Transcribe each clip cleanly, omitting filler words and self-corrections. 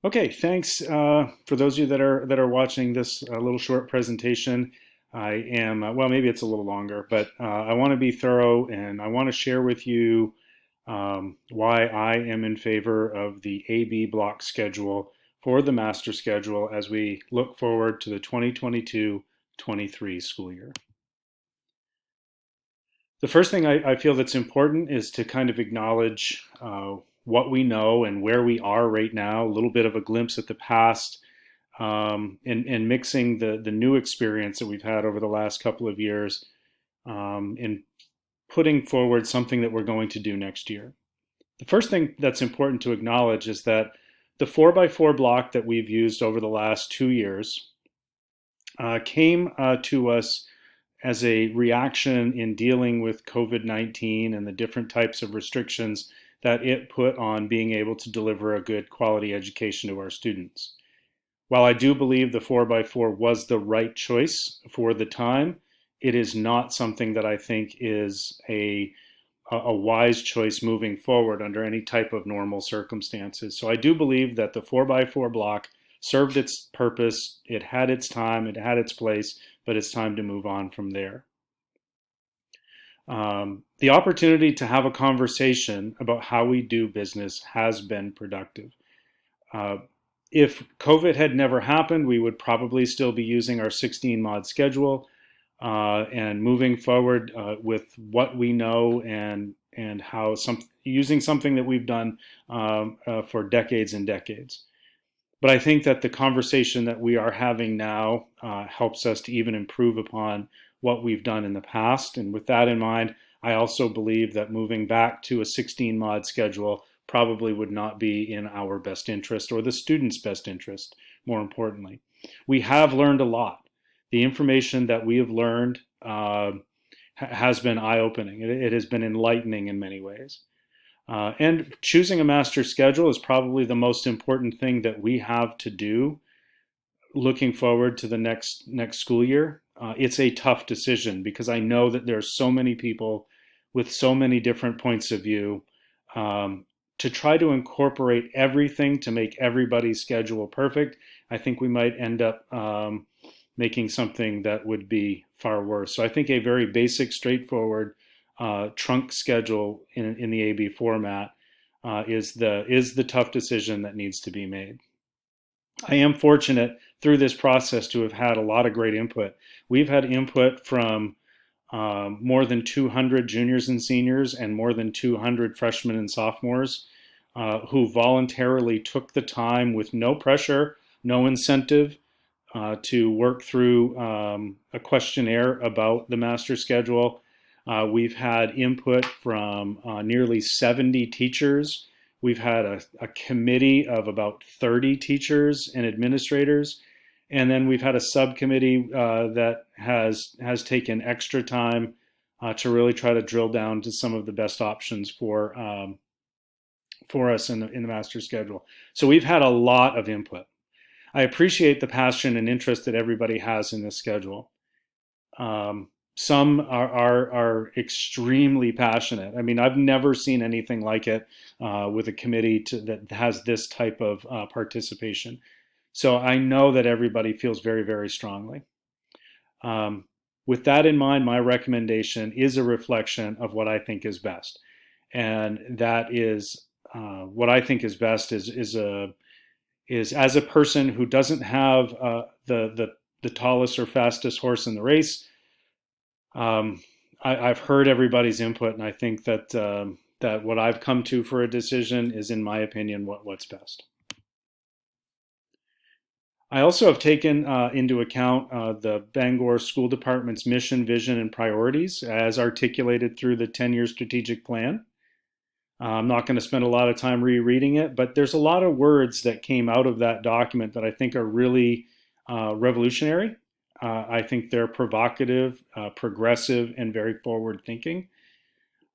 Okay, thanks for those of you that are watching this little short presentation. I am well, maybe it's a little longer, but I want to be thorough and I want to share with you why I am in favor of the AB block schedule for the master schedule as we look forward to the 2022-23 school year. The first thing I feel that's important is to kind of acknowledge what we know and where we are right now, a little bit of a glimpse at the past, and mixing the new experience that we've had over the last couple of years in putting forward something that we're going to do next year. The first thing that's important to acknowledge is that the 4x4 block that we've used over the last 2 years came to us as a reaction in dealing with COVID-19 and the different types of restrictions that it put on being able to deliver a good quality education to our students. While I do believe the 4x4 was the right choice for the time, it is not something that I think is a wise choice moving forward under any type of normal circumstances. So I do believe that the 4x4 block served its purpose, it had its time, it had its place, but it's time to move on from there. The opportunity to have a conversation about how we do business has been productive. Uh, if COVID had never happened, we would probably still be using our 16 mod schedule and moving forward with what we know and how using something that we've done for decades and decades. But I think that the conversation that we are having now helps us to even improve upon what we've done in the past. And with that in mind, I also believe that moving back to a 16 mod schedule probably would not be in our best interest or the students' best interest, more importantly. We have learned a lot. The information that we have learned has been eye-opening. It has been enlightening in many ways. And choosing a master schedule is probably the most important thing that we have to do looking forward to the next school year. It's a tough decision because I know that there are so many people with so many different points of view. To try to incorporate everything to make everybody's schedule perfect, I think we might end up making something that would be far worse. So I think a very basic, straightforward trunk schedule in the AB format is the tough decision that needs to be made. I am fortunate through this process to have had a lot of great input. We've had input from more than 200 juniors and seniors and more than 200 freshmen and sophomores who voluntarily took the time with no pressure, no incentive to work through a questionnaire about the master schedule. We've had input from nearly 70 teachers. We've had a committee of about 30 teachers and administrators. And then we've had a subcommittee that has taken extra time to really try to drill down to some of the best options for us in the master schedule. So we've had a lot of input. I appreciate the passion and interest that everybody has in this schedule. Some are extremely passionate. I mean, I've never seen anything like it with a committee that has this type of participation. So I know that everybody feels very, very strongly. With that in mind, my recommendation is a reflection of what I think is best. And that is what I think is best is as a person who doesn't have the tallest or fastest horse in the race. I've heard everybody's input, and I think that what I've come to for a decision is, in my opinion, what's best. I also have taken into account the Bangor School Department's mission, vision, and priorities as articulated through the 10-year strategic plan. I'm not going to spend a lot of time rereading it, but there's a lot of words that came out of that document that I think are really revolutionary. I think they're provocative, progressive, and very forward thinking.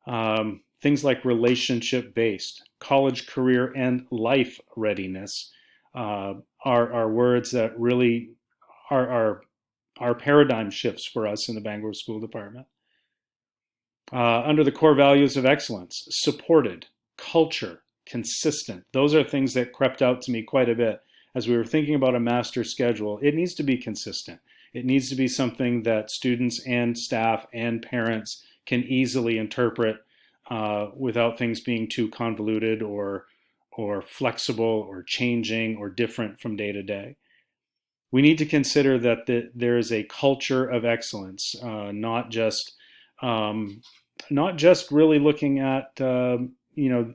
Things like relationship based, college, career, and life readiness are words that really are paradigm shifts for us in the Bangor School Department. Under the core values of excellence, supported, culture, consistent. Those are things that crept out to me quite a bit as we were thinking about a master schedule. It needs to be consistent. It needs to be something that students and staff and parents can easily interpret without things being too convoluted or flexible or changing or different from day to day. We need to consider that there is a culture of excellence, um, not just really looking at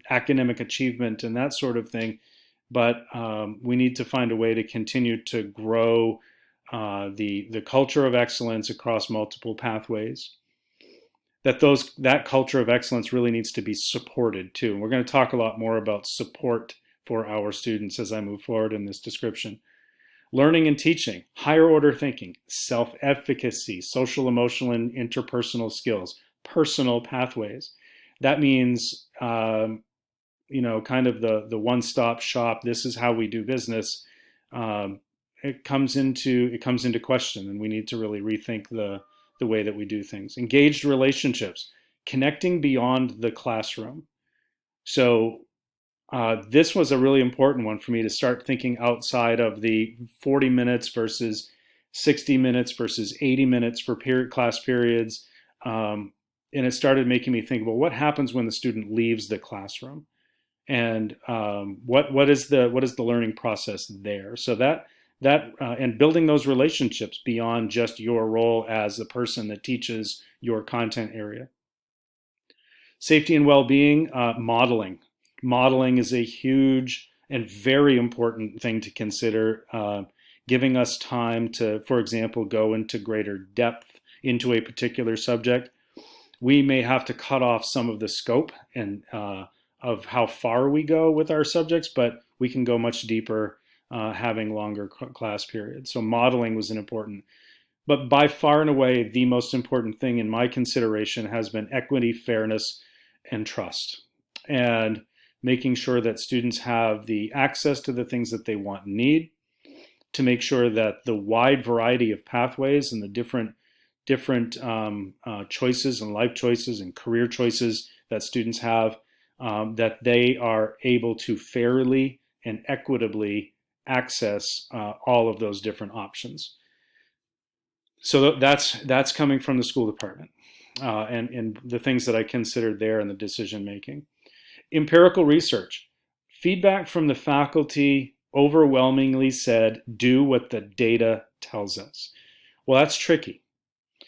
academic achievement and that sort of thing, but we need to find a way to continue to grow the culture of excellence across multiple pathways. That culture of excellence really needs to be supported too. And we're going to talk a lot more about support for our students as I move forward in this description. Learning and teaching, higher order thinking, self-efficacy, social, emotional, and interpersonal skills, personal pathways. That means, kind of the one-stop shop. This is how we do business. It comes into question, and we need to really rethink the way that we do things. Engaged relationships, connecting beyond the classroom. So this was a really important one for me to start thinking outside of the 40 minutes versus 60 minutes versus 80 minutes for class periods. And it started making me think, well, what happens when the student leaves the classroom? And what is the learning process there? So that and building those relationships beyond just your role as the person that teaches your content area. Safety and well-being, modeling. Modeling is a huge and very important thing to consider, giving us time to, for example, go into greater depth into a particular subject. We may have to cut off some of the scope and of how far we go with our subjects, but we can go much deeper having longer class periods. So modeling was an important, but by far and away, the most important thing in my consideration has been equity, fairness, and trust. And making sure that students have the access to the things that they want and need, to make sure that the wide variety of pathways and the different choices and life choices and career choices that students have, that they are able to fairly and equitably access all of those different options. So that's coming from the school department and the things that I considered there in the decision making. Empirical research. Feedback from the faculty overwhelmingly said, do what the data tells us. Well, that's tricky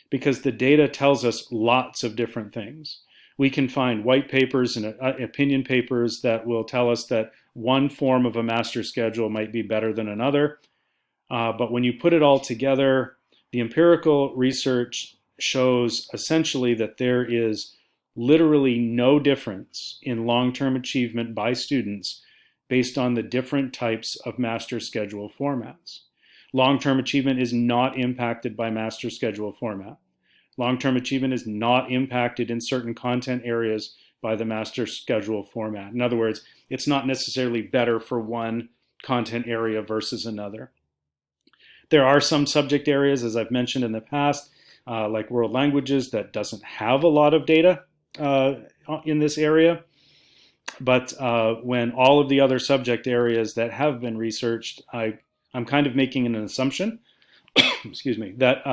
because the data tells us lots of different things. We can find white papers and opinion papers that will tell us that one form of a master schedule might be better than another. But when you put it all together, the empirical research shows essentially that there is literally no difference in long-term achievement by students based on the different types of master schedule formats. Long-term achievement is not impacted by master schedule format. Long-term achievement is not impacted in certain content areas by the master schedule format. In other words, it's not necessarily better for one content area versus another. There are some subject areas, as I've mentioned in the past, like world languages, that doesn't have a lot of data in this area. But when all of the other subject areas that have been researched, I'm kind of making an assumption, excuse me, that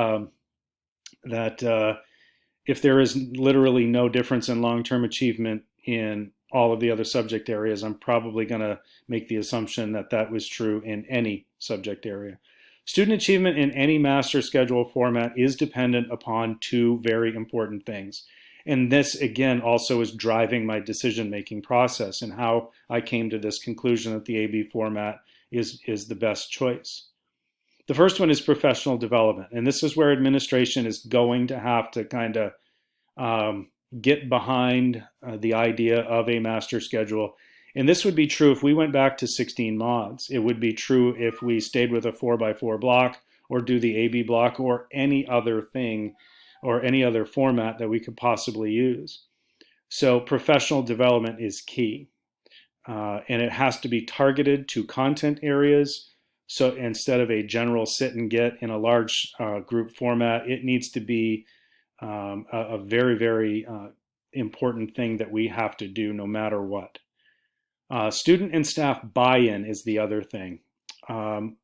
if there is literally no difference in long-term achievement in all of the other subject areas, I'm probably going to make the assumption that that was true in any subject area. Student achievement in any master schedule format is dependent upon two very important things. And this, again, also is driving my decision-making process and how I came to this conclusion that the AB format is the best choice. The first one is professional development. And this is where administration is going to have to kind of get behind the idea of a master schedule. And this would be true if we went back to 16 mods. It would be true if we stayed with a 4x4 block or do the AB block or any other thing or any other format that we could possibly use. So professional development is key. And it has to be targeted to content areas. So instead of a general sit and get in a large group format, it needs to be a very, very important thing that we have to do no matter what. Student and staff buy-in is the other thing. Um,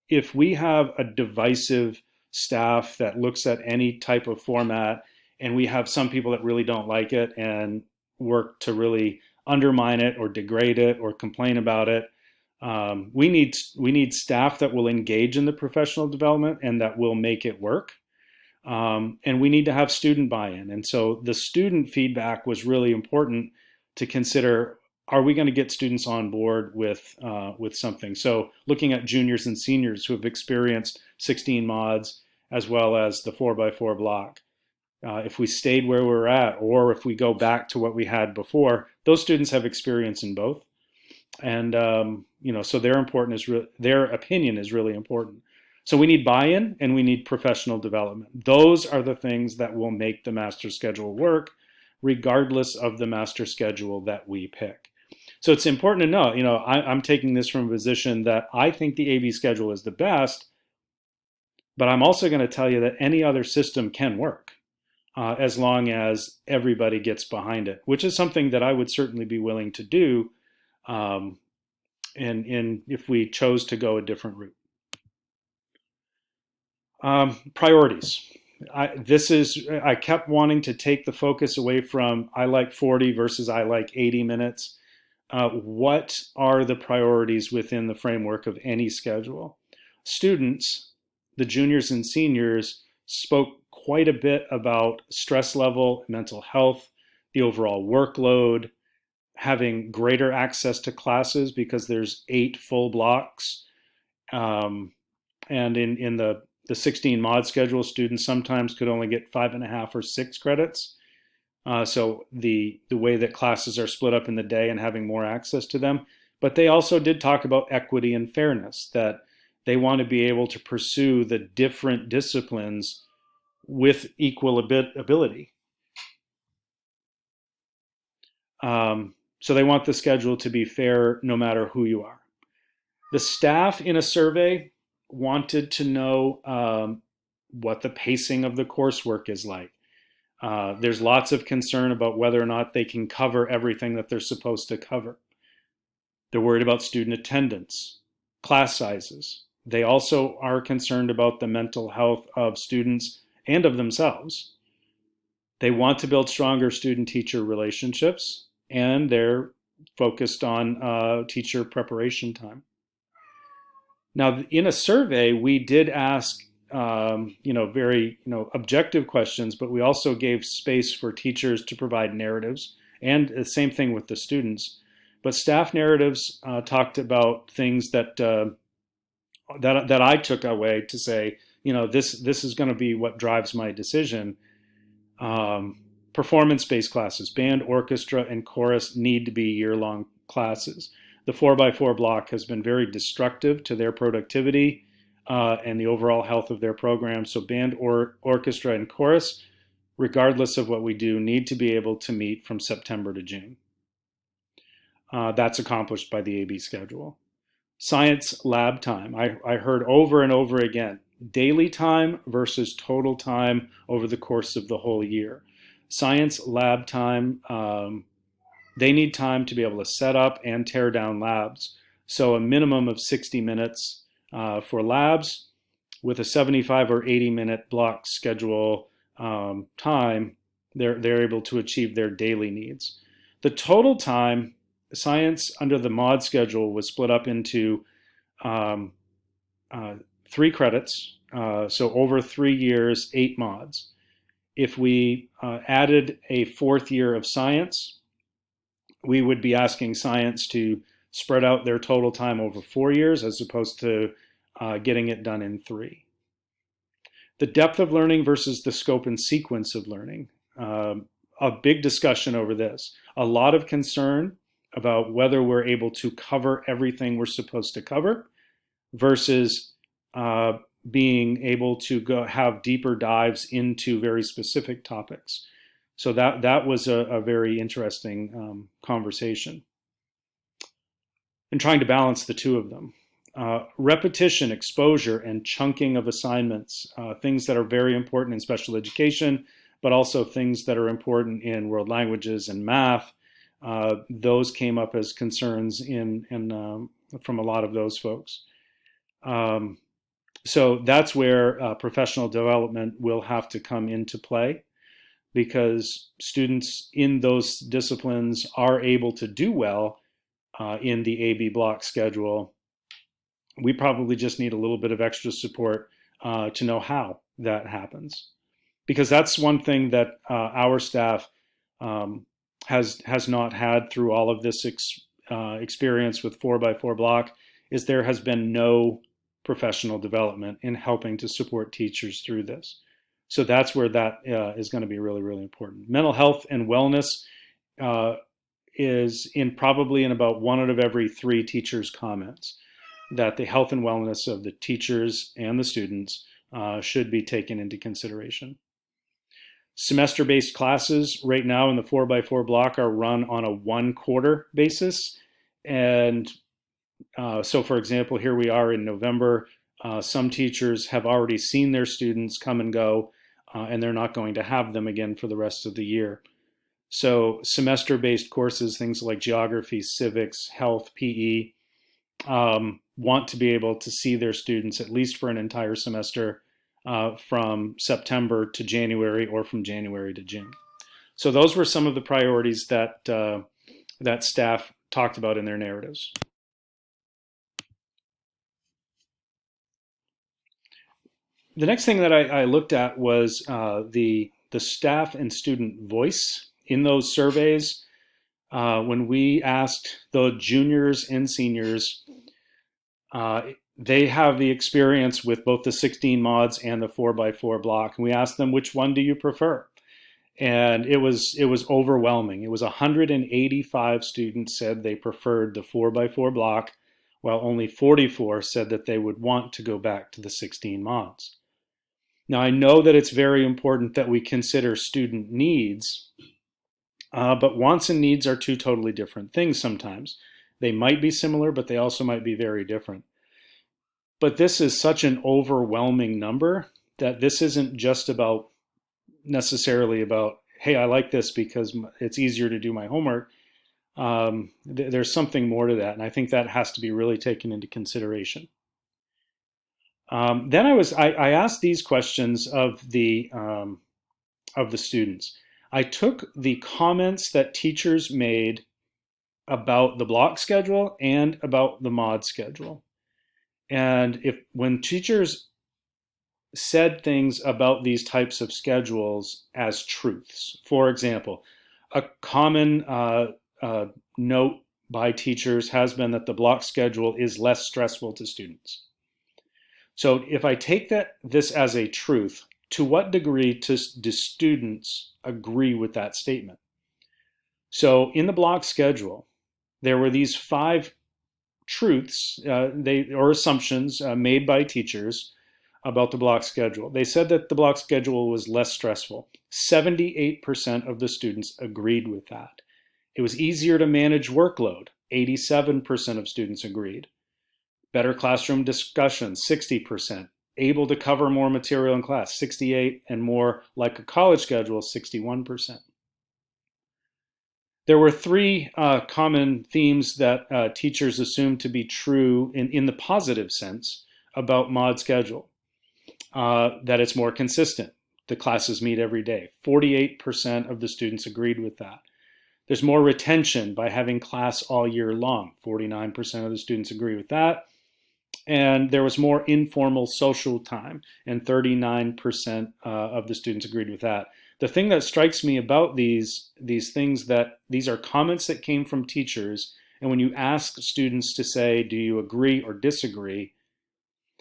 if we have a divisive staff that looks at any type of format, and we have some people that really don't like it and work to really undermine it or degrade it or complain about it, we need staff that will engage in the professional development and that will make it work. And we need to have student buy-in. And so the student feedback was really important to consider. Are we going to get students on board with something? So looking at juniors and seniors who have experienced 16 mods as well as the 4x4 block. If we stayed where we're at, or if we go back to what we had before, those students have experience in both, and so their opinion is really important. So we need buy-in and we need professional development. Those are the things that will make the master schedule work, regardless of the master schedule that we pick. So it's important to know, I'm taking this from a position that I think the AB schedule is the best, but I'm also going to tell you that any other system can work as long as everybody gets behind it, which is something that I would certainly be willing to do and if we chose to go a different route. Priorities. I kept wanting to take the focus away from I like 40 versus I like 80 minutes. What are the priorities within the framework of any schedule? Students, the juniors and seniors, spoke quite a bit about stress level, mental health, the overall workload, having greater access to classes because there's 8 full blocks. And in the 16 mod schedule, students sometimes could only get 5.5 or 6 credits. So the way that classes are split up in the day and having more access to them. But they also did talk about equity and fairness, that they want to be able to pursue the different disciplines with equal ability. So they want the schedule to be fair no matter who you are. The staff in a survey wanted to know what the pacing of the coursework is like. There's lots of concern about whether or not they can cover everything that they're supposed to cover. They're worried about student attendance, class sizes. They also are concerned about the mental health of students and of themselves. They want to build stronger student-teacher relationships, and they're focused on teacher preparation time. Now, in a survey, we did ask very objective questions, but we also gave space for teachers to provide narratives, and the same thing with the students. But staff narratives talked about things that I took away to say, this is going to be what drives my decision. Performance-based classes, band, orchestra, and chorus need to be year-long classes. The 4x4 block has been very destructive to their productivity and the overall health of their program. So band, orchestra, and chorus, regardless of what we do, need to be able to meet from September to June. That's accomplished by the AB schedule. Science lab time. I heard over and over again, daily time versus total time over the course of the whole year. Science lab time, they need time to be able to set up and tear down labs. So a minimum of 60 minutes for labs with a 75 or 80 minute block schedule time, they're able to achieve their daily needs. The total time, science under the mod schedule was split up into 3 credits. So over 3 years, 8 mods. If we added a 4th year of science, we would be asking science to spread out their total time over 4 years as opposed to getting it done in 3. The depth of learning versus the scope and sequence of learning. A big discussion over this. A lot of concern about whether we're able to cover everything we're supposed to cover versus being able to go have deeper dives into very specific topics. So that was a very interesting conversation. And trying to balance the two of them. Repetition, exposure, and chunking of assignments, things that are very important in special education, but also things that are important in world languages and math. those came up as concerns from a lot of those folks. So that's where professional development will have to come into play, because students in those disciplines are able to do well in the AB block schedule. We probably just need a little bit of extra support to know how that happens, because that's one thing that our staff has not had through all of this experience with 4x4 block, is there has been no professional development in helping to support teachers through this. So that's where that is going to be really, really important. Mental health and wellness is probably in about 1 out of every 3 teachers' comments, that the health and wellness of the teachers and the students should be taken into consideration. Semester-based classes right now in the 4x4 block are run on a 1-quarter basis. And so, for example, here we are in November. Some teachers have already seen their students come and go, and they're not going to have them again for the rest of the year. So semester-based courses, things like geography, civics, health, PE, want to be able to see their students at least for an entire semester from September to January, or from January to June. So those were some of the priorities that that staff talked about in their narratives. The next thing that I looked at was the staff and student voice in those surveys. When we asked the juniors and seniors, they have the experience with both the 16 mods and the 4x4 block. And we asked them, which one do you prefer? And it was overwhelming. It was 185 students said they preferred the 4x4 block, while only 44 said that they would want to go back to the 16 mods. Now, I know that it's very important that we consider student needs, but wants and needs are 2 totally different things sometimes. They might be similar, but they also might be very different. But this is such an overwhelming number that this isn't just about necessarily about, hey, I like this because it's easier to do my homework. There's something more to that, and I think that has to be really taken into consideration. Then I asked these questions of the students. I took the comments that teachers made about the block schedule and about the mod schedule. And when teachers said things about these types of schedules as truths, for example, a common note by teachers has been that the block schedule is less stressful to students. So if I take this as a truth, to what degree do students agree with that statement? So in the block schedule, there were these 5 truths or assumptions made by teachers about the block schedule. They said that the block schedule was less stressful. 78% of the students agreed with that. It was easier to manage workload. 87% of students agreed. Better classroom discussion, 60%. Able to cover more material in class, 68%, and more like a college schedule, 61%. There were 3 common themes that teachers assumed to be true in the positive sense about mod schedule. That it's more consistent. The classes meet every day. 48% of the students agreed with that. There's more retention by having class all year long. 49% of the students agree with that. And there was more informal social time, and 39% of the students agreed with that. The thing that strikes me about these things, that these are comments that came from teachers, and when you ask students to say, do you agree or disagree,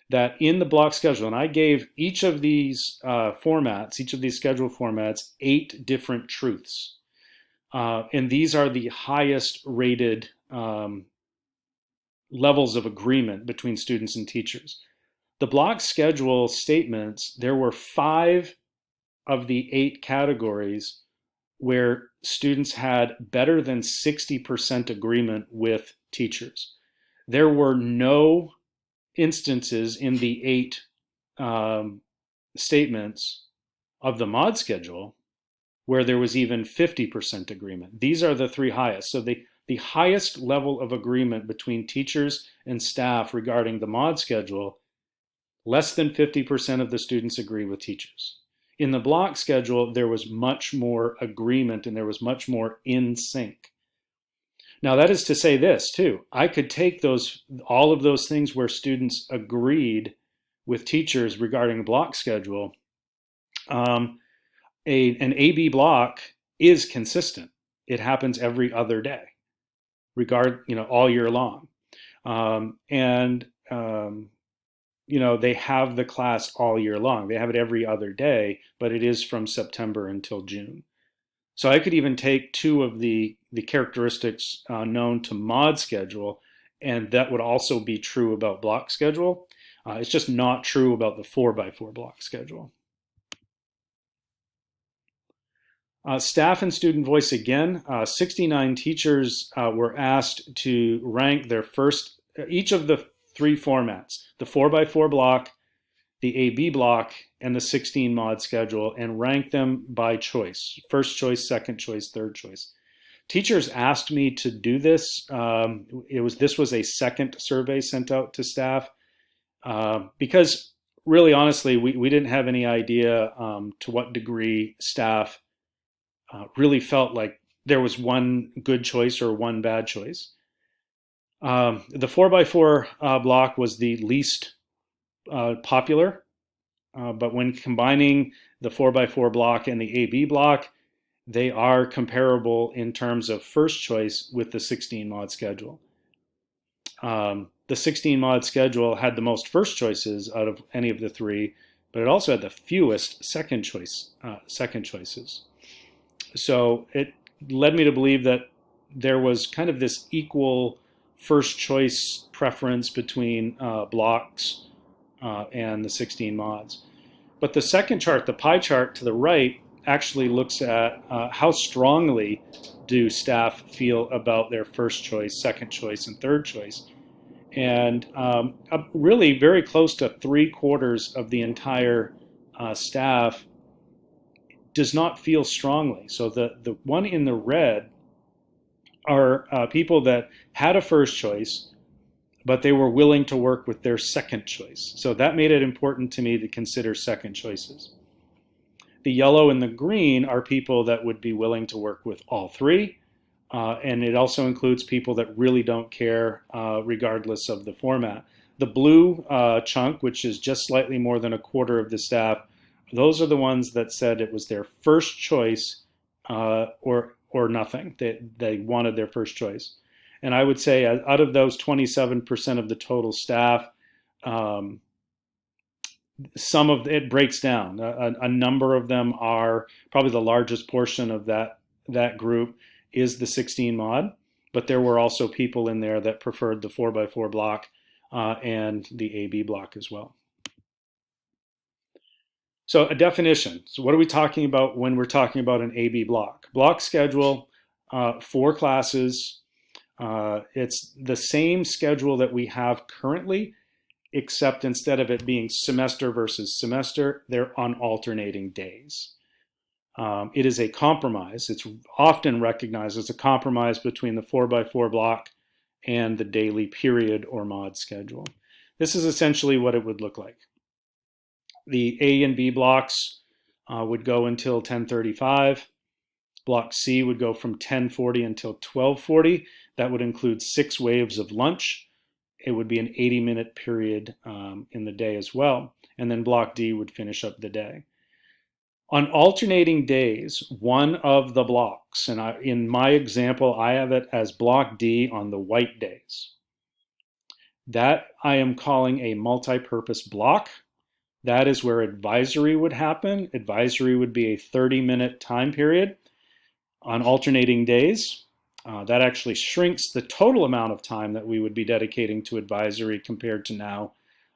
that in the block schedule, and I gave each of these formats, each of these schedule formats, 8 different truths. And these are the highest rated levels of agreement between students and teachers. The block schedule statements, there were 5 of the 8 categories where students had better than 60% agreement with teachers. There were no instances in the 8 statements of the mod schedule where there was even 50% agreement. These are the three highest. So the highest level of agreement between teachers and staff regarding the mod schedule, less than 50% of the students agree with teachers. In the block schedule, there was much more agreement and there was much more in sync. Now, that is to say this too. I could take all of those things where students agreed with teachers regarding the block schedule. An AB block is consistent. It happens every other day, all year long. They have the class all year long. They have it every other day, but it is from September until June. So I could even take two of the characteristics known to mod schedule, and that would also be true about block schedule. It's just not true about the 4x4 block schedule. Staff and student voice again. 69 teachers were asked to rank each of the three formats, the 4x4 block, the AB block, and the 16 mod schedule, and rank them by choice: first choice, second choice, third choice. Teachers asked me to do this. This was a second survey sent out to staff because really honestly, we didn't have any idea to what degree staff really felt like there was one good choice or one bad choice. The 4x4 block was the least popular, but when combining the 4x4 block and the AB block, they are comparable in terms of first choice with the 16 mod schedule. The 16 mod schedule had the most first choices out of any of the three, but it also had the fewest second choices. So it led me to believe that there was kind of this equal first choice preference between blocks and the 16 mods. But the second chart, the pie chart to the right, actually looks at how strongly do staff feel about their first choice, second choice, and third choice. And really very close to 3/4 of the entire staff does not feel strongly. So the one in the red are people that had a first choice, but they were willing to work with their second choice. So that made it important to me to consider second choices. The yellow and the green are people that would be willing to work with all three. And it also includes people that really don't care regardless of the format. The blue chunk, which is just slightly more than 1/4 of the staff, those are the ones that said it was their first choice or nothing. They wanted their first choice. And I would say out of those 27% of the total staff, some of it breaks down. A number of them are probably the largest portion of that group is the 16 mod, but there were also people in there that preferred the 4x4 block and the AB block as well. So a definition. So what are we talking about when we're talking about an AB block? Block schedule, 4 classes. It's the same schedule that we have currently, except instead of it being semester versus semester, they're on alternating days. It is a compromise. It's often recognized as a compromise between the 4x4 block and the daily period or mod schedule. This is essentially what it would look like. The A and B blocks would go until 10:35. Block C would go from 10:40 until 12:40. That would include 6 waves of lunch. It would be an 80-minute period in the day as well. And then Block D would finish up the day. On alternating days, one of the blocks, and in my example, I have it as Block D on the white days. That I am calling a multi-purpose block. That is where advisory would happen. Advisory would be a 30-minute time period on alternating days. That actually shrinks the total amount of time that we would be dedicating to advisory compared to now.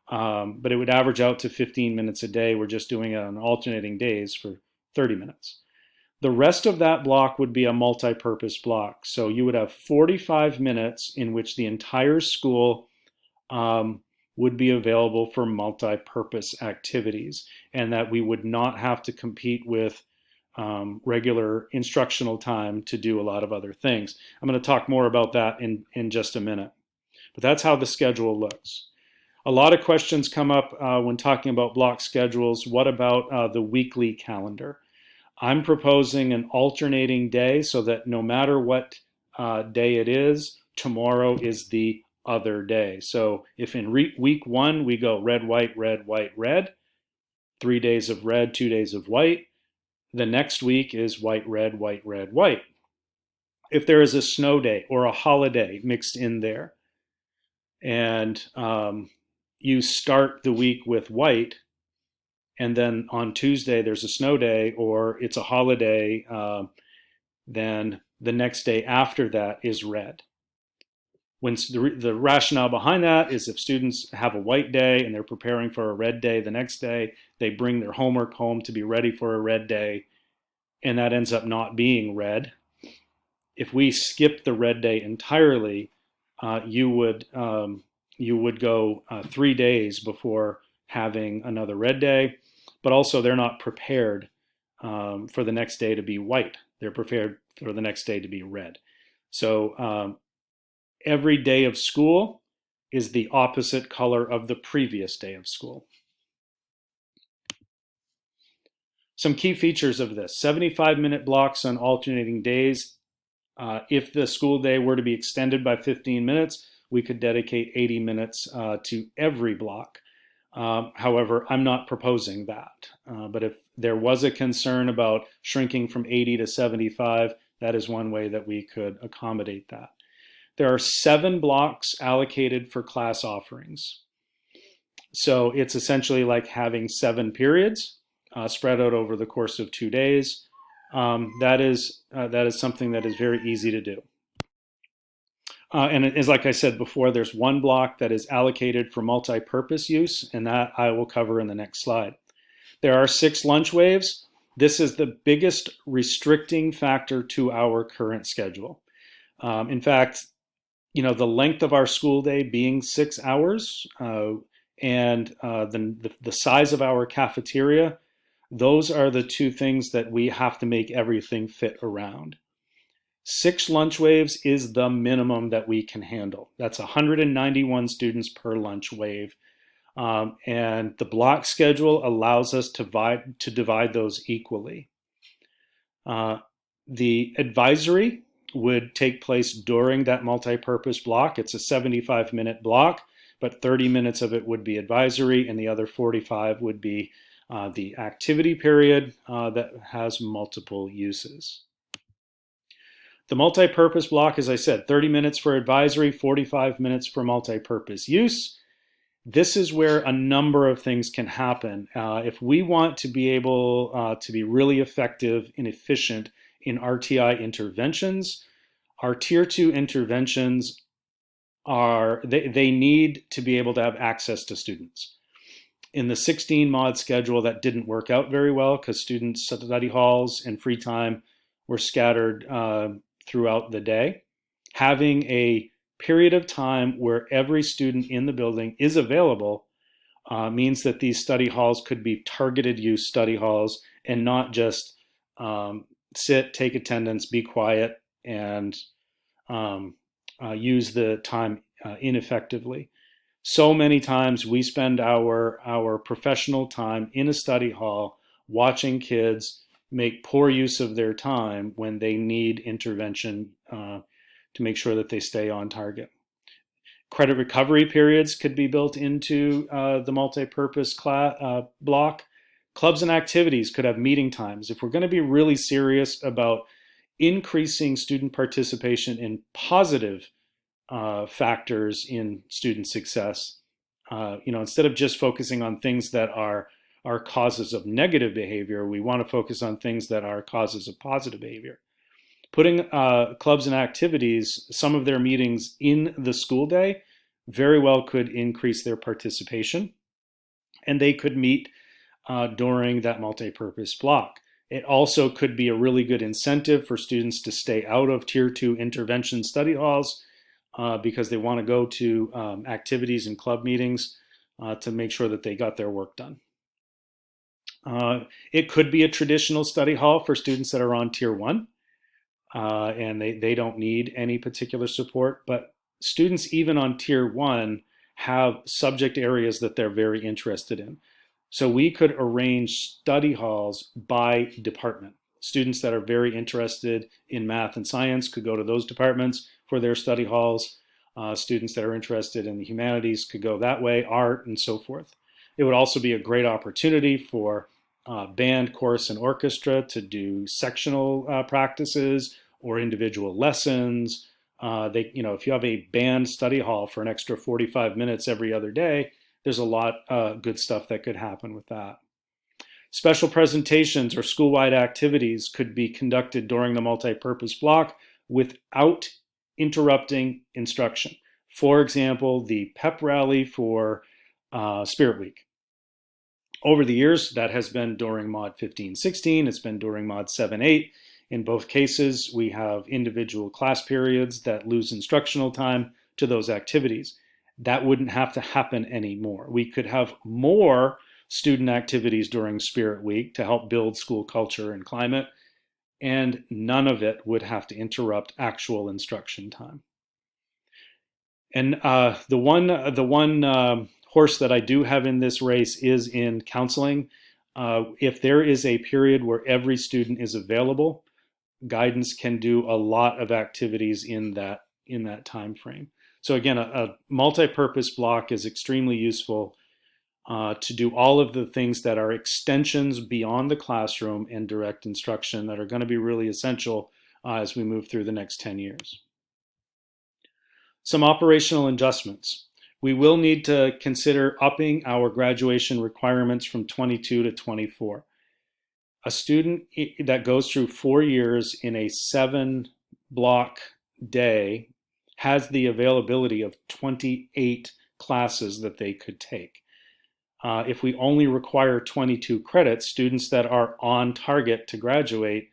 But it would average out to 15 minutes a day. We're just doing it on alternating days for 30 minutes. The rest of that block would be a multi-purpose block. So you would have 45 minutes in which the entire school would be available for multi-purpose activities, and that we would not have to compete with regular instructional time to do a lot of other things. I'm going to talk more about that in just a minute. But that's how the schedule looks. A lot of questions come up when talking about block schedules. What about the weekly calendar? I'm proposing an alternating day so that no matter what day it is, tomorrow is the other day. So if in week 1 we go red, white, red, 3 days of red, 2 days of white, the next week is white, red, white. If there is a snow day or a holiday mixed in there, and you start the week with white, and then on Tuesday there's a snow day or it's a holiday, then the next day after that is red. When the rationale behind that is if students have a white day and they're preparing for a red day the next day, they bring their homework home to be ready for a red day, and that ends up not being red. If we skip the red day entirely, you would go 3 days before having another red day, but also they're not prepared for the next day to be white. They're prepared for the next day to be red. So every day of school is the opposite color of the previous day of school. Some key features of this: 75-minute blocks on alternating days. If the school day were to be extended by 15 minutes, we could dedicate 80 minutes to every block. However, I'm not proposing that. But if there was a concern about shrinking from 80 to 75, that is one way that we could accommodate that. There are 7 blocks allocated for class offerings. So it's essentially like having 7 periods spread out over the course of 2 days. That is something that is very easy to do. And it is, like I said before, there's 1 block that is allocated for multi-purpose use, and that I will cover in the next slide. There are 6 lunch waves. This is the biggest restricting factor to our current schedule. In fact, the length of our school day being 6 hours and the size of our cafeteria, those are the 2 things that we have to make everything fit around. 6 lunch waves is the minimum that we can handle. That's 191 students per lunch wave. And the block schedule allows us to divide those equally. The advisory would take place during that multi-purpose block. It's a 75-minute block, but 30 minutes of it would be advisory, and the other 45 would be the activity period that has multiple uses. The multi-purpose block, as I said, 30 minutes for advisory, 45 minutes for multi-purpose use. This is where a number of things can happen. If we want to be able to be really effective and efficient in RTI interventions, our Tier 2 interventions they need to be able to have access to students. In the 16 mod schedule, that didn't work out very well because students' study halls and free time were scattered throughout the day. Having a period of time where every student in the building is available means that these study halls could be targeted use study halls and not just sit, take attendance, be quiet, and use the time ineffectively. So many times we spend our professional time in a study hall watching kids make poor use of their time when they need intervention to make sure that they stay on target. Credit recovery periods could be built into the multi-purpose block. Clubs and activities could have meeting times. If we're going to be really serious about increasing student participation in positive factors in student success, instead of just focusing on things that are causes of negative behavior, we want to focus on things that are causes of positive behavior. Putting clubs and activities, some of their meetings in the school day, very well could increase their participation, and they could meet during that multi-purpose block. It also could be a really good incentive for students to stay out of Tier 2 intervention study halls because they want to go to activities and club meetings to make sure that they got their work done. It could be a traditional study hall for students that are on Tier 1, and they don't need any particular support. But students, even on Tier 1, have subject areas that they're very interested in. So we could arrange study halls by department. Students that are very interested in math and science could go to those departments for their study halls. Students that are interested in the humanities could go that way, art, and so forth. It would also be a great opportunity for band, chorus, and orchestra to do sectional practices or individual lessons. If you have a band study hall for an extra 45 minutes every other day, there's a lot of good stuff that could happen with that. Special presentations or school-wide activities could be conducted during the multi-purpose block without interrupting instruction. For example, the pep rally for Spirit Week. Over the years, that has been during Mod 15-16, it's been during Mod 7-8. In both cases, we have individual class periods that lose instructional time to those activities. That wouldn't have to happen anymore. We could have more student activities during Spirit Week to help build school culture and climate, and none of it would have to interrupt actual instruction time. And the one horse that I do have in this race is in counseling. If there is a period where every student is available, guidance can do a lot of activities in that time frame. So again, a multi-purpose block is extremely useful to do all of the things that are extensions beyond the classroom and direct instruction that are going to be really essential as we move through the next 10 years. Some operational adjustments. We will need to consider upping our graduation requirements from 22 to 24. A student that goes through 4 years in a 7-block day has the availability of 28 classes that they could take. If we only require 22 credits, students that are on target to graduate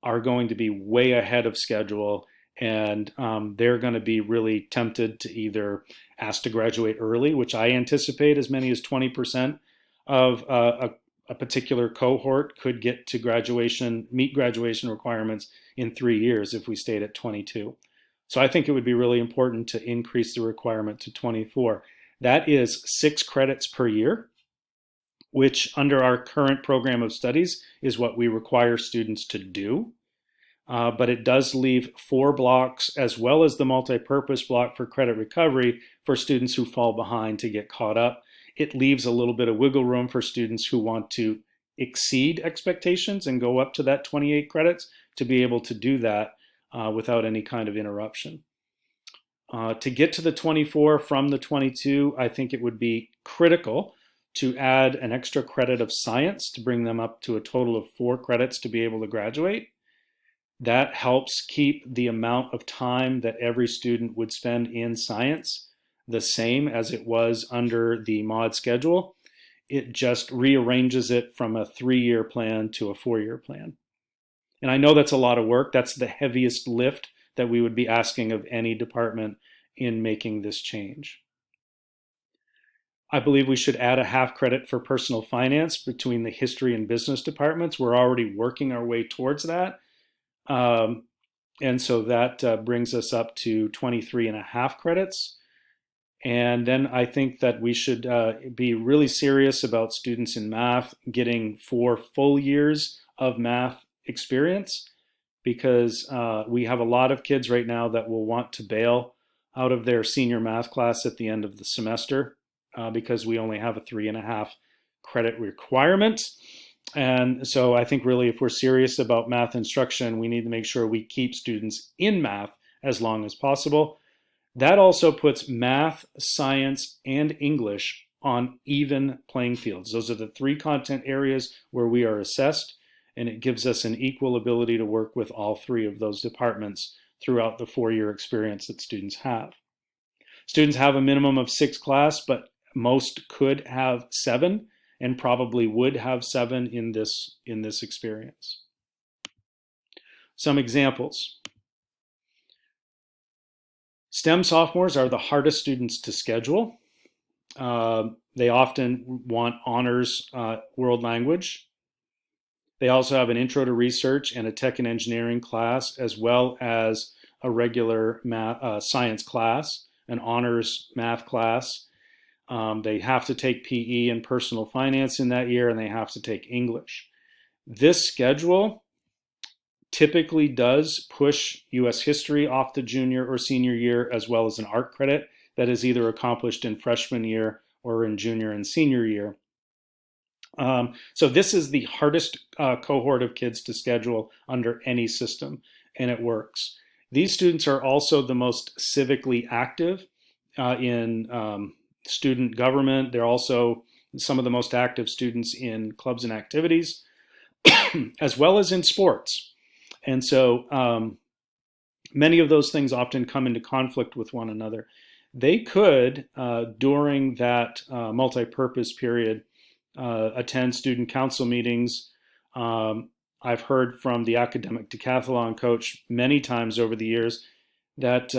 are going to be way ahead of schedule, and they're going to be really tempted to either ask to graduate early, which I anticipate as many as 20% of a particular cohort could get to meet graduation requirements in 3 years if we stayed at 22. So I think it would be really important to increase the requirement to 24. That is 6 credits per year, which under our current program of studies is what we require students to do. But it does leave 4 blocks as well as the multi-purpose block for credit recovery for students who fall behind to get caught up. It leaves a little bit of wiggle room for students who want to exceed expectations and go up to that 28 credits to be able to do that without any kind of interruption. To get to the 24 from the 22, I think it would be critical to add an extra credit of science to bring them up to a total of 4 credits to be able to graduate. That helps keep the amount of time that every student would spend in science the same as it was under the mod schedule. It just rearranges it from a 3-year plan to a 4-year plan. And I know that's a lot of work. That's the heaviest lift that we would be asking of any department in making this change. I believe we should add a half credit for personal finance between the history and business departments. We're already working our way towards that. And so that brings us up to 23.5 credits. And then I think that we should be really serious about students in math getting 4 full years of math experience, because we have a lot of kids right now that will want to bail out of their senior math class at the end of the semester because we only have a 3.5 credit requirement. And so I think really if we're serious about math instruction, we need to make sure we keep students in math as long as possible. That also puts math, science, and English on even playing fields. Those are the 3 content areas where we are assessed, and it gives us an equal ability to work with all 3 of those departments throughout the 4-year experience that students have. Students have a minimum of 6 classes, but most could have 7 and probably would have 7 in this experience. Some examples. STEM sophomores are the hardest students to schedule. They often want honors world language They also have an intro to research and a tech and engineering class, as well as a regular science class, an honors math class. They have to take PE and personal finance in that year, and they have to take English. This schedule typically does push US history off the junior or senior year, as well as an art credit that is either accomplished in freshman year or in junior and senior year. So this is the hardest cohort of kids to schedule under any system, and it works. These students are also the most civically active in student government. They're also some of the most active students in clubs and activities, as well as in sports. And so many of those things often come into conflict with one another. They could, during that multi-purpose period, attend student council meetings. I've heard from the academic decathlon coach many times over the years that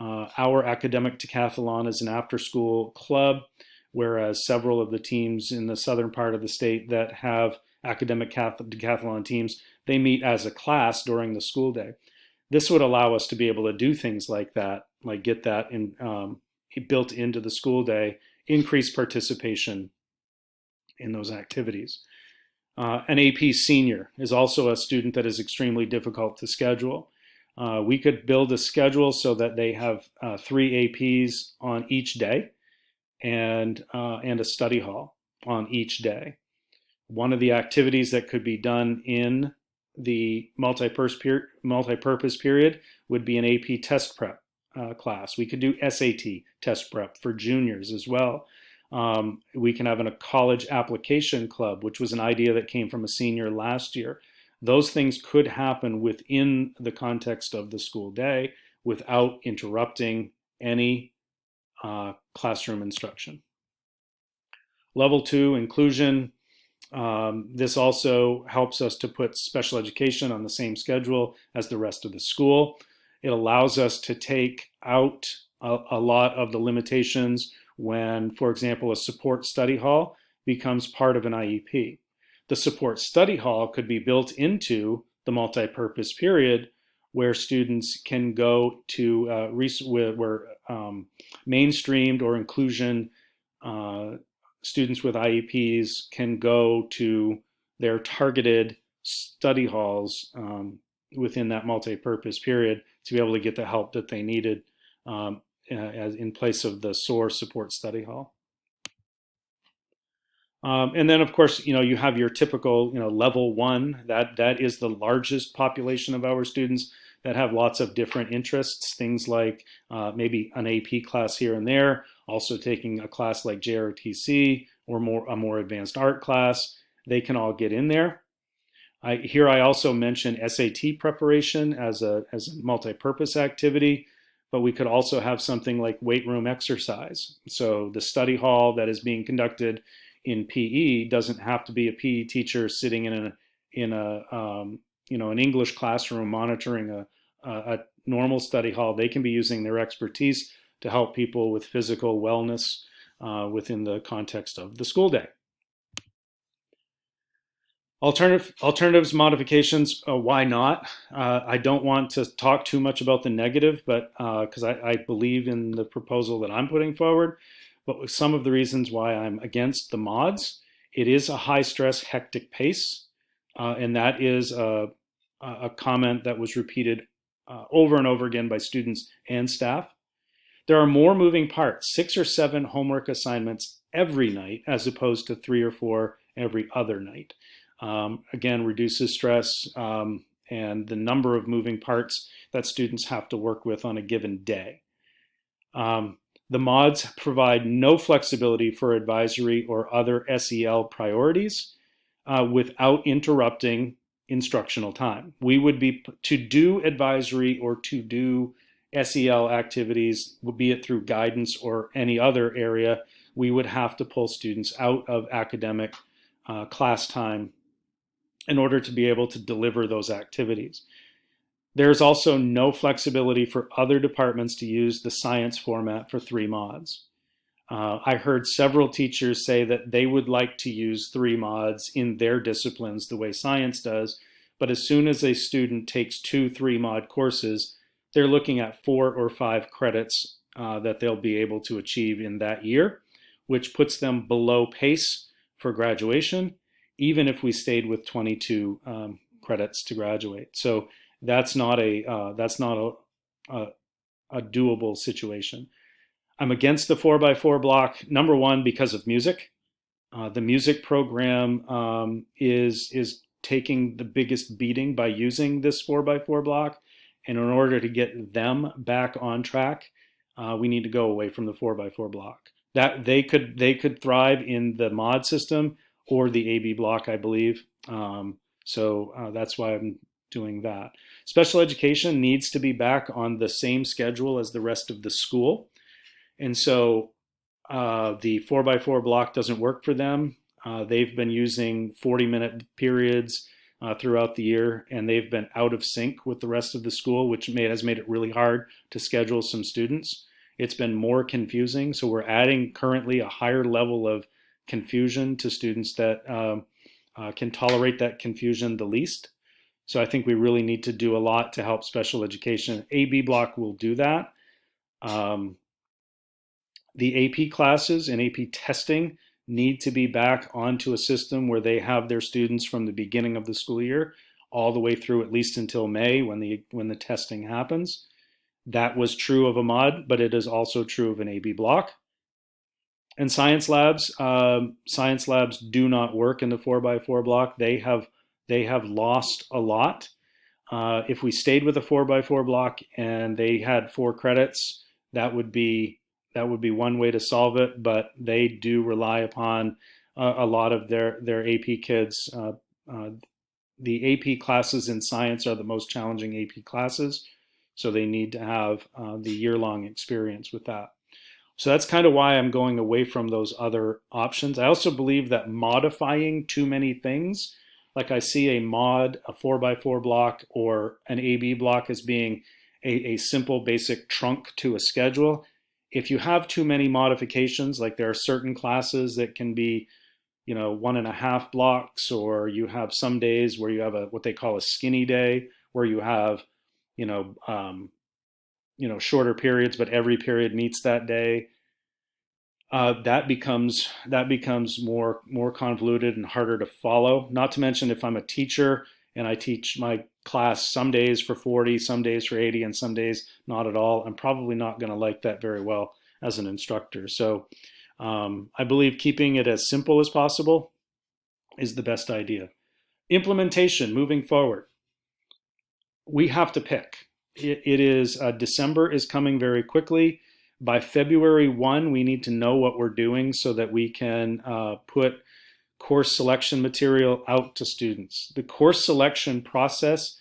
our academic decathlon is an after-school club, whereas several of the teams in the southern part of the state that have academic decathlon teams, they meet as a class during the school day. This would allow us to be able to do things like that, like get that built into the school day, increase participation in those activities. An AP senior is also a student that is extremely difficult to schedule. We could build a schedule so that they have 3 APs on each day and a study hall on each day. One of the activities that could be done in the multi-purpose period would be an AP test prep class. We could do SAT test prep for juniors as well. We can have a college application club, which was an idea that came from a senior last year. Those things could happen within the context of the school day without interrupting any classroom instruction. Level 2, inclusion. This also helps us to put special education on the same schedule as the rest of the school. It allows us to take out a lot of the limitations when, for example, a support study hall becomes part of an IEP. The support study hall could be built into the multi-purpose period where students can go to where mainstreamed or inclusion students with IEPs can go to their targeted study halls within that multi-purpose period to be able to get the help that they needed as in place of the SOAR support study hall. And then, of course, you have your typical, level 1. That is the largest population of our students that have lots of different interests. Things like maybe an AP class here and there, also taking a class like JROTC or a more advanced art class. They can all get in there. I also mention SAT preparation as a multi-purpose activity, but we could also have something like weight room exercise. So the study hall that is being conducted in PE doesn't have to be a PE teacher sitting in an English classroom monitoring a normal study hall. They can be using their expertise to help people with physical wellness within the context of the school day. Alternatives, modifications, why not? I don't want to talk too much about the negative, but because I believe in the proposal that I'm putting forward. But some of the reasons why I'm against the mods, it is a high stress, hectic pace. And that is a comment that was repeated over and over again by students and staff. There are more moving parts, 6 or 7 homework assignments every night, as opposed to 3 or 4 every other night. Again, reduces stress and the number of moving parts that students have to work with on a given day. The mods provide no flexibility for advisory or other SEL priorities without interrupting instructional time. We would be, to do advisory or to do SEL activities, be it through guidance or any other area, we would have to pull students out of academic class time in order to be able to deliver those activities. There's also no flexibility for other departments to use the science format for 3 mods. I heard several teachers say that they would like to use 3 mods in their disciplines the way science does, but as soon as a student takes 2 3 mod courses, they're looking at 4 or 5 credits that they'll be able to achieve in that year, which puts them below pace for graduation, even if we stayed with 22 credits to graduate. So that's not a doable situation. I'm against the 4x4 block. Number one, because of music. The music program is taking the biggest beating by using this 4x4 block. And in order to get them back on track, we need to go away from the 4x4 block. That they could thrive in the mod system or the AB block, I believe. So that's why I'm doing that. Special education needs to be back on the same schedule as the rest of the school. And so the 4x4 block doesn't work for them. They've been using 40-minute periods throughout the year, and they've been out of sync with the rest of the school, which has made it really hard to schedule some students. It's been more confusing, so we're adding currently a higher level of confusion to students that can tolerate that confusion the least. So I think we really need to do a lot to help special education. AB block will do that. The AP classes and AP testing need to be back onto a system where they have their students from the beginning of the school year all the way through at least until May when the testing happens. That was true of a mod, but it is also true of an AB block. And science labs do not work in the 4x4 block. They have lost a lot. If we stayed with a 4x4 block and they had 4 credits, that would be one way to solve it. But they do rely upon a lot of their AP kids. The AP classes in science are the most challenging AP classes, so they need to have the year-long experience with that. So that's kind of why I'm going away from those other options. I also believe that modifying too many things, like I see a mod, a 4x4 block, or an AB block as being a simple basic trunk to a schedule. If you have too many modifications, like there are certain classes that can be 1.5 blocks, or you have some days where you have what they call a skinny day, where you have you know shorter periods, but every period meets that day. That becomes more convoluted and harder to follow. Not to mention, if I'm a teacher and I teach my class some days for 40, some days for 80, and some days not at all, I'm probably not going to like that very well as an instructor. So I believe keeping it as simple as possible is the best idea. Implementation moving forward. We have to pick. It is December is coming very quickly. By February 1, we need to know what we're doing so that we can put course selection material out to students. The course selection process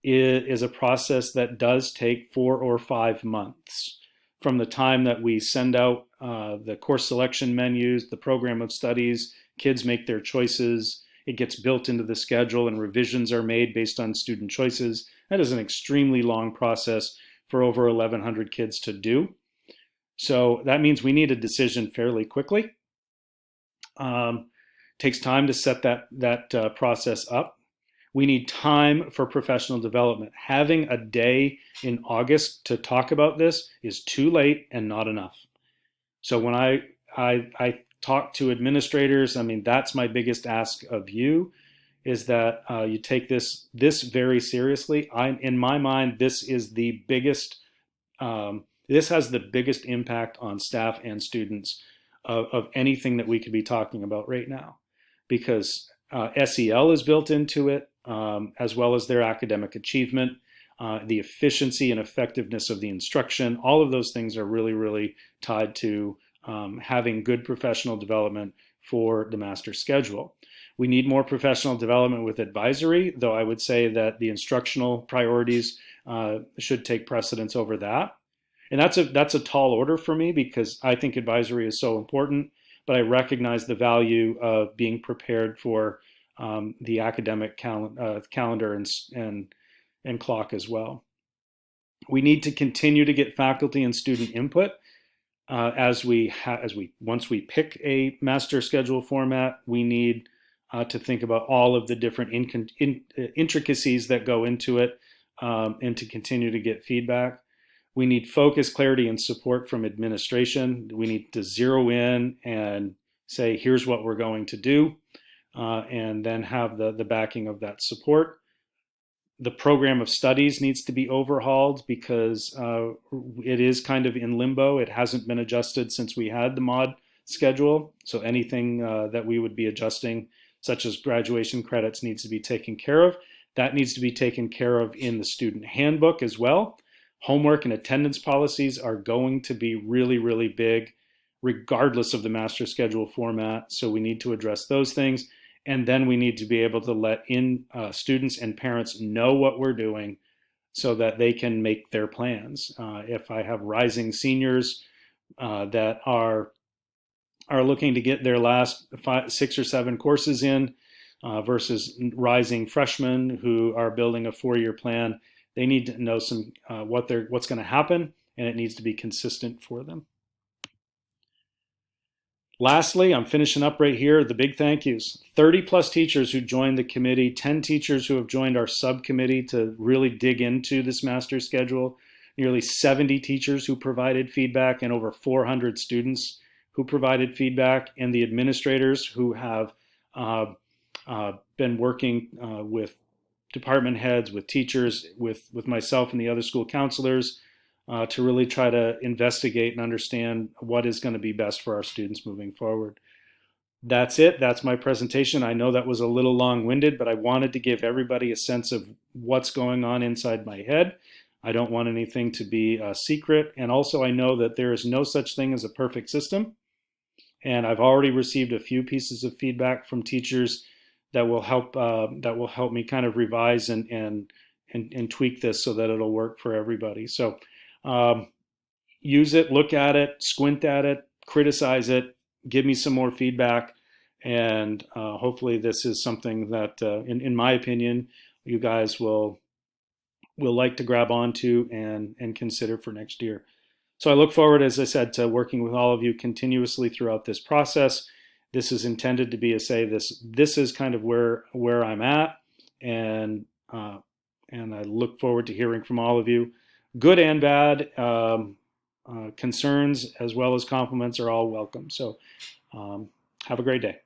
is a process that does take 4 or 5 months from the time that we send out the course selection menus, the program of studies, kids make their choices, it gets built into the schedule, and revisions are made based on student choices. That is an extremely long process for over 1,100 kids to do. So that means we need a decision fairly quickly. Takes time to set that process up. We need time for professional development. Having a day in August to talk about this is too late and not enough. So when I talk to administrators, I mean, that's my biggest ask of you, is that you take this very seriously. In my mind, this is the biggest. This has the biggest impact on staff and students of anything that we could be talking about right now, because SEL is built into it, as well as their academic achievement, the efficiency and effectiveness of the instruction. All of those things are really, really tied to having good professional development for the master schedule. We need more professional development with advisory, though I would say that the instructional priorities should take precedence over that. And that's a tall order for me, because I think advisory is so important, but I recognize the value of being prepared for the academic calendar and clock as well. We need to continue to get faculty and student input. once we pick a master schedule format, we need to think about all of the different intricacies that go into it, and to continue to get feedback. We need focus, clarity, and support from administration. We need to zero in and say, here's what we're going to do, and then have the backing of that support. The program of studies needs to be overhauled because it is kind of in limbo. It hasn't been adjusted since we had the mod schedule. So anything that we would be adjusting, such as graduation credits, needs to be taken care of. That needs to be taken care of in the student handbook as well. Homework and attendance policies are going to be really, really big, regardless of the master schedule format. So we need to address those things. And then we need to be able to let in students and parents know what we're doing so that they can make their plans. If I have rising seniors that are looking to get their last 6 or 7 courses in versus rising freshmen who are building a 4-year plan, they need to know what's going to happen, and it needs to be consistent for them. Lastly, I'm finishing up right here, the big thank yous. 30 plus teachers who joined the committee, 10 teachers who have joined our subcommittee to really dig into this master schedule, nearly 70 teachers who provided feedback, and over 400 students who provided feedback, and the administrators who have been working with department heads, with teachers, with myself and the other school counselors, to really try to investigate and understand what is going to be best for our students moving forward. That's it. That's my presentation. I know that was a little long-winded, but I wanted to give everybody a sense of what's going on inside my head. I don't want anything to be a secret. And also, I know that there is no such thing as a perfect system. And I've already received a few pieces of feedback from teachers that will help me kind of revise and tweak this so that it'll work for everybody. So use it, look at it, squint at it, criticize it, give me some more feedback, and hopefully this is something that, in my opinion, you guys will like to grab onto and consider for next year. So I look forward, as I said, to working with all of you continuously throughout this process. This is intended to be this is kind of where I'm at, and I look forward to hearing from all of you. Good and bad, concerns as well as compliments are all welcome. So have a great day.